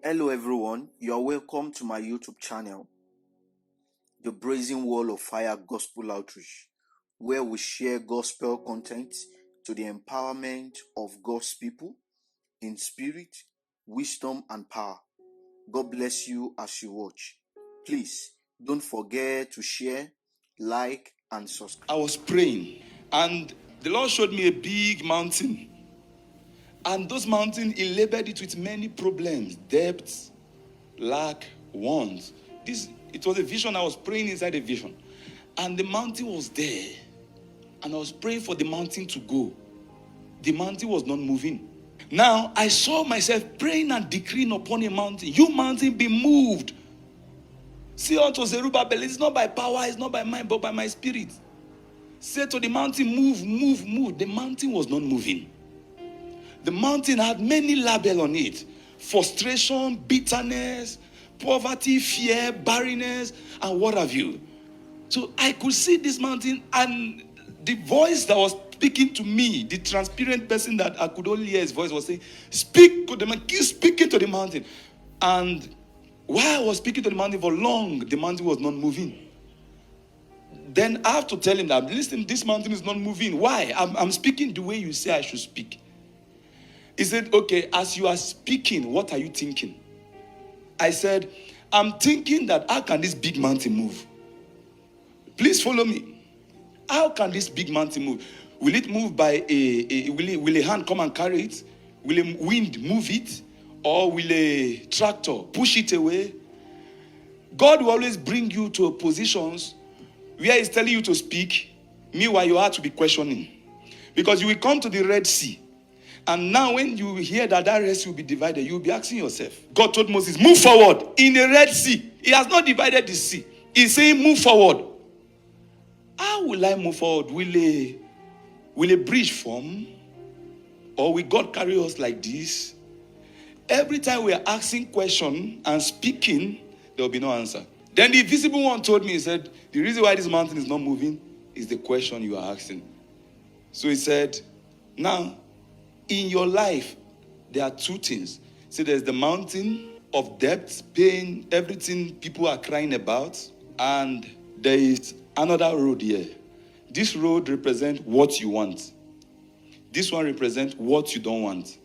Hello everyone, you are welcome to my YouTube channel, The Brazen Wall of Fire Gospel Outreach, where we share gospel content to the empowerment of God's people in spirit, wisdom, and power. God bless you as you watch. Please don't forget to share, like, and subscribe. I was praying and the Lord showed me a big mountain. And those mountains, He labeled it with many problems, debts, lack, want. It was a vision. I was praying inside a vision. And the mountain was there. And I was praying for the mountain to go. The mountain was not moving. Now, I saw myself praying and decreeing upon a mountain. You mountain, be moved. Say unto Zerubbabel, it's not by power, it's not by mind, but by my spirit. Say to the mountain, move, move, move. The mountain was not moving. The mountain had many labels on it. Frustration, bitterness, poverty, fear, barrenness, and what have you. So I could see this mountain, and the voice that was speaking to me, the transparent person that I could only hear his voice, was saying, speak to the mountain, keep speaking to the mountain. And while I was speaking to the mountain for long, the mountain was not moving. Then I have to tell him that, listen, this mountain is not moving. Why? I'm speaking the way you say I should speak. He said, okay, as you are speaking, what are you thinking? I said, I'm thinking that how can this big mountain move? Please follow me. How can this big mountain move? Will it move by will a hand come and carry it? Will a wind move it? Or will a tractor push it away? God will always bring you to positions where He's telling you to speak. Meanwhile, you have to be questioning. Because you will come to the Red Sea. And now when you hear that Red Sea will be divided, you will be asking yourself. God told Moses, move forward in the Red Sea. He has not divided the sea. He's saying, move forward. How will I move forward? Will a bridge form? Or will God carry us like this? Every time we are asking question and speaking, there will be no answer. Then the invisible one told me, he said, the reason why this mountain is not moving is the question you are asking. So he said, now, in your life, there are two things. So there's the mountain of debt, pain, everything people are crying about. And there is another road here. This road represents what you want. This one represents what you don't want.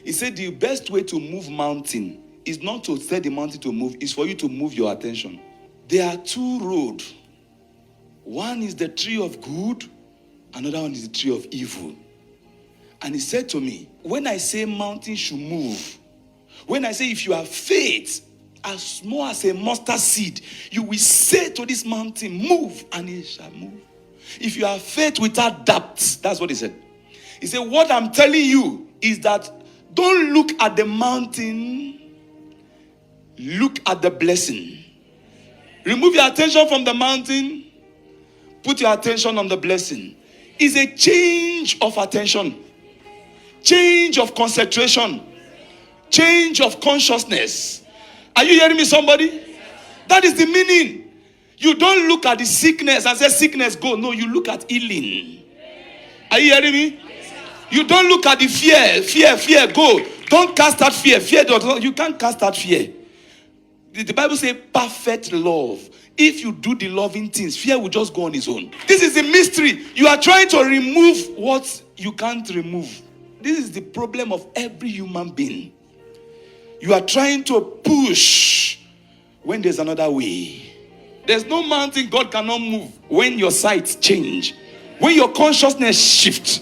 He said the best way to move mountain is not to set the mountain to move, it's for you to move your attention. There are two roads. One is the tree of good, another one is the tree of evil. And he said to me, when I say mountain should move, when I say if you have faith as small as a mustard seed, you will say to this mountain, move, and it shall move. If you have faith without doubt, that's what he said. He said, what I'm telling you is that don't look at the mountain, look at the blessing. Remove your attention from the mountain, put your attention on the blessing. It's a change of attention. Change of concentration. Change of consciousness. Are you hearing me, somebody? That is the meaning. You don't look at the sickness and say, sickness, go. No, you look at healing. Are you hearing me? You don't look at the fear, go. Don't cast out fear. You can't cast out fear. The Bible says perfect love. If you do the loving things, fear will just go on its own. This is a mystery. You are trying to remove what you can't remove. This is the problem of every human being. You are trying to push when there's another way. There's no mountain God cannot move when your sights change, when your consciousness shifts.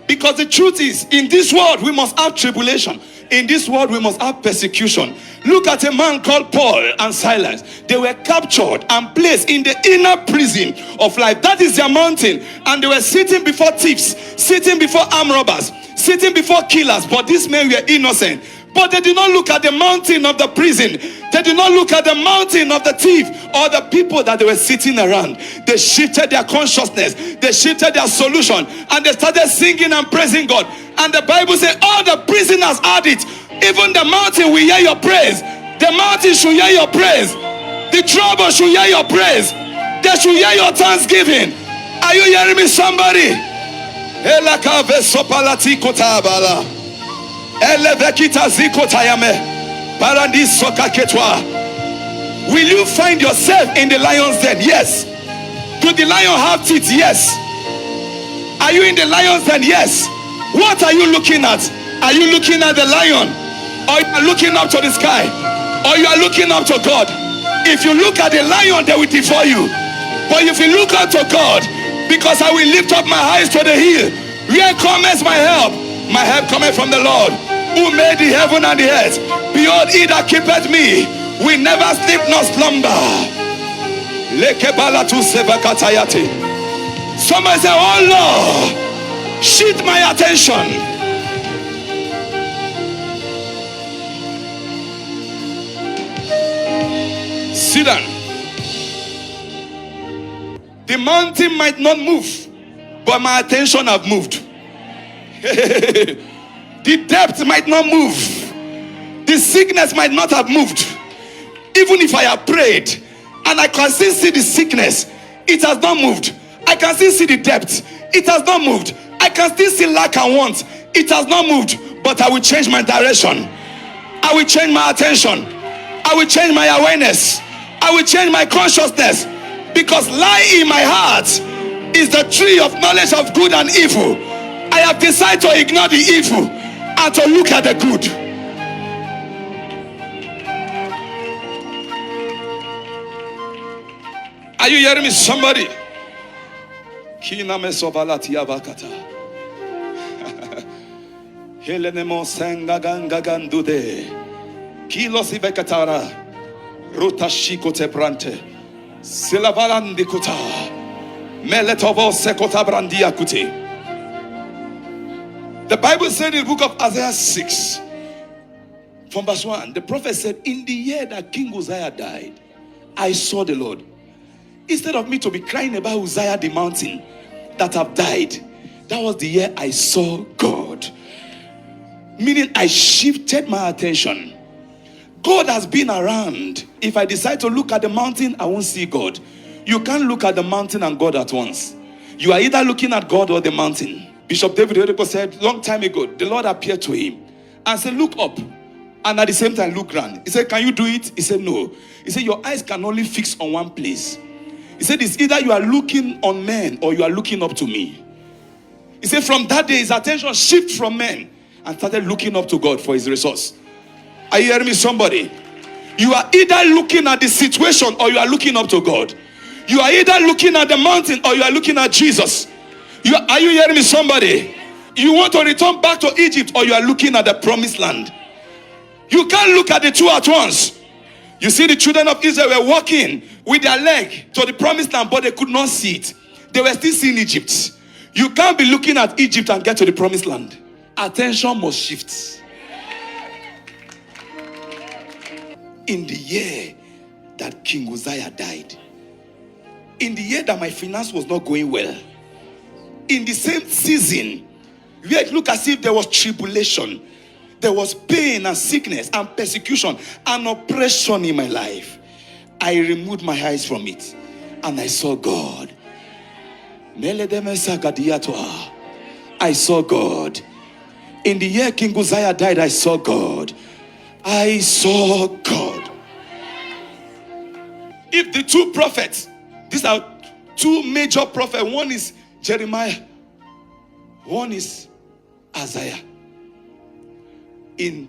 Because the truth is, in this world we must have tribulation. In this world we must have persecution. Look at a man called Paul and Silas. They were captured and placed in the inner prison of life. That is their mountain. And they were sitting before thieves, sitting before armed robbers, sitting before killers. But these men were innocent. But they did not look at the mountain of the prison. They did not look at the mountain of the thief or the people that they were sitting around. They shifted their consciousness. They shifted their solution. And they started singing and praising God. And the Bible says all the prisoners heard it. Even the mountain will hear your praise. The mountain should hear your praise. The trouble should hear your praise. They should hear your thanksgiving. Are you hearing me, somebody? Paradiso kaketwa. Will you find yourself in the lion's den? Yes. Do the lion have teeth? Yes. Are you in the lion's den? Yes. What are you looking at? Are you looking at the lion? Or you are looking up to the sky? Or you are looking up to God? If you look at the lion, they will devour you. But if you look up to God, because I will lift up my eyes to the hill, where cometh my help? My help cometh from the Lord, who made the heaven and the earth. Behold, he that keepeth me will never sleep nor slumber. Somebody say, oh Lord, shift my attention. Sit down. The mountain might not move, but my attention have moved. The depth might not move. The sickness might not have moved. Even if I have prayed and I can still see the sickness, it has not moved. I can still see the depth, it has not moved. I can still see lack and want, it has not moved. But I will change my direction. I will change my attention. I will change my awareness. I will change my consciousness. Because lying in my heart is the tree of knowledge of good and evil. I have decided to ignore the evil and to look at the good. Are you hearing me, somebody? The Bible said in the book of Isaiah 6 from verse 1, the prophet said, in the year that King Uzziah died, I saw the Lord. Instead of me to be crying about Uzziah the mountain that have died, that was the year I saw God. Meaning I shifted my attention. God has been around. If I decide to look at the mountain, I won't see God. You can't look at the mountain and God at once. You are either looking at God or the mountain. Bishop David Uche said long time ago, the Lord appeared to him and said, look up, and at the same time look round. He said, can you do it? He said, no. He said, your eyes can only fix on one place. He said, it's either you are looking on men or you are looking up to me. He said, from that day his attention shifted from men and started looking up to God for his resource. Are you hearing me, somebody? You are either looking at the situation or you are looking up to God. You are either looking at the mountain or you are looking at Jesus. Are you hearing me, somebody? You want to return back to Egypt or you are looking at the promised land. You can't look at the two at once. You see, the children of Israel were walking with their leg to the promised land, but they could not see it. They were still seeing Egypt. You can't be looking at Egypt and get to the promised land. Attention must shift. In the year that King Uzziah died, in the year that my finance was not going well, in the same season where it looked as if there was tribulation, there was pain and sickness and persecution and oppression in my life, I removed my eyes from it and I saw God. I saw God. In the year King Uzziah died, I saw God. I saw God. If the two prophets, these are two major prophets, one is Jeremiah, one is Isaiah. In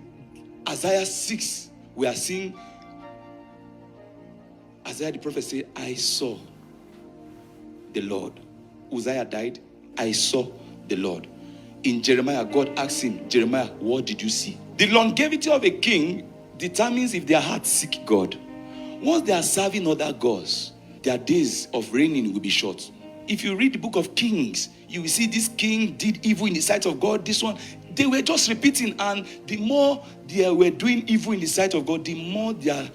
Isaiah 6, we are seeing Isaiah the prophet say, I saw the Lord. Uzziah died, I saw the Lord. In Jeremiah, God asked him, Jeremiah, what did you see? The longevity of a king determines if their hearts seek God. Once they are serving other gods, their days of reigning will be short. If you read the book of Kings, you will see this king did evil in the sight of God. This one, they were just repeating, and the more they were doing evil in the sight of God, the more their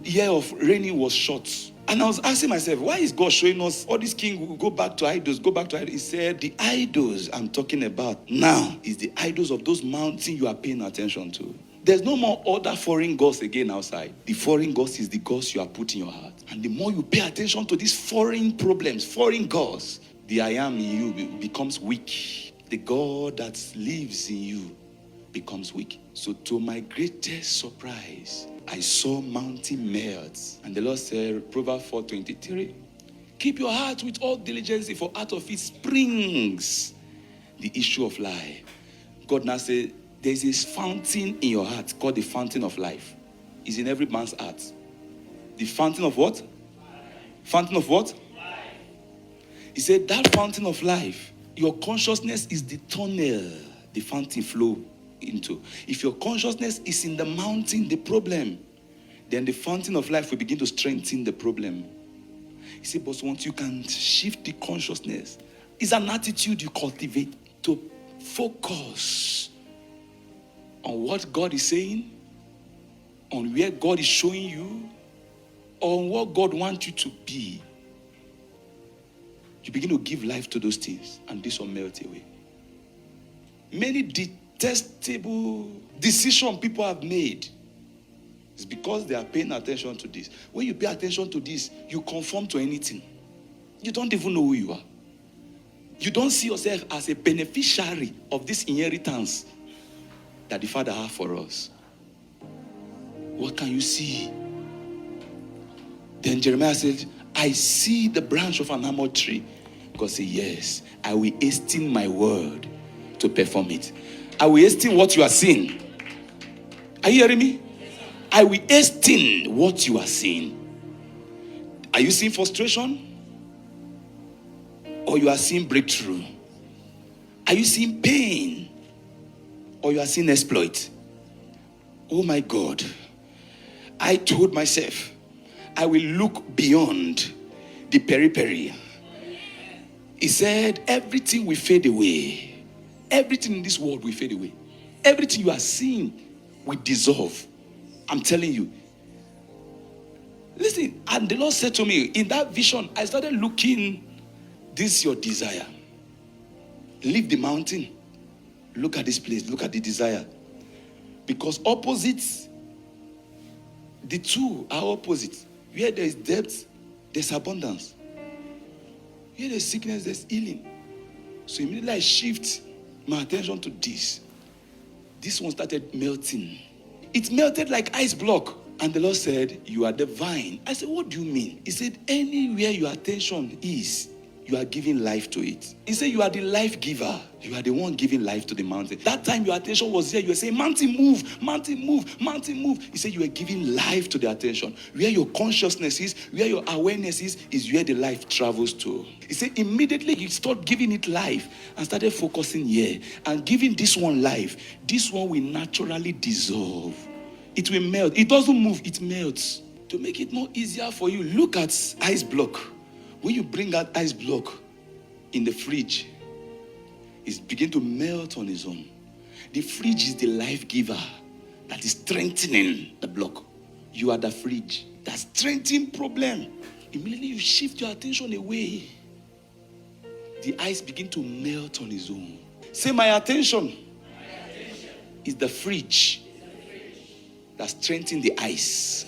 year of reigning was short. And I was asking myself, why is God showing us all these kings will go back to idols, go back to idols? He said, the idols I'm talking about now is the idols of those mountains you are paying attention to. There's no more other foreign gods again outside. The foreign gods is the gods you are putting in your heart. And the more you pay attention to these foreign problems, foreign gods, the I am in you becomes weak. The God that lives in you becomes weak. So to my greatest surprise, I saw mountain melt. And the Lord said, Proverbs 4:23, keep your heart with all diligence, for out of it springs the issue of life. God now said, there's this fountain in your heart called the fountain of life. It's in every man's heart. The fountain of what? Fountain of what? He said, that fountain of life, your consciousness is the tunnel the fountain flow into. If your consciousness is in the mountain, the problem, then the fountain of life will begin to strengthen the problem. He said, but once you can shift the consciousness, it's an attitude you cultivate to focus on what God is saying, on where God is showing you, on what God wants you to be. You begin to give life to those things, and this will melt away. Many detestable decisions people have made is because they are paying attention to this. When you pay attention to this, you conform to anything. You don't even know who you are. You don't see yourself as a beneficiary of this inheritance that the Father has for us. What can you see? Then Jeremiah said, I see the branch of an almond tree. God said, yes, I will hasten my word to perform it. I will hasten what you are seeing. Are you hearing me? I will hasten what you are seeing. Are you seeing frustration? Or you are seeing breakthrough? Are you seeing pain? Or you are seeing exploit? Oh my God. I told myself, I will look beyond the periphery. He said, everything will fade away. Everything in this world will fade away. Everything you are seeing will dissolve. I'm telling you. Listen, and the Lord said to me, in that vision, I started looking, this is your desire. Leave the mountain. Look at this place. Look at the desire. Because opposites, the two are opposites. Where there is depth, there's abundance. Where there's sickness, there's healing. So immediately I shift my attention to this. This one started melting. It melted like ice block. And the Lord said, you are the vine. I said, what do you mean? He said, anywhere your attention is, you are giving life to it. He said, you are the life giver. You are the one giving life to the mountain. That time your attention was there. You were saying, mountain move, mountain move, mountain move. He said, you are giving life to the attention. Where your consciousness is, where your awareness is where the life travels to. He said, immediately you start giving it life and started focusing here and giving this one life. This one will naturally dissolve. It will melt. It doesn't move, it melts. To make it more easier for you, look at ice block. When you bring out ice block in the fridge, it's begin to melt on its own. The fridge is the life giver that is strengthening the block. You are the fridge. That strengthening problem. Immediately you shift your attention away. The ice begin to melt on its own. Say, my attention is the fridge that strengthens the ice.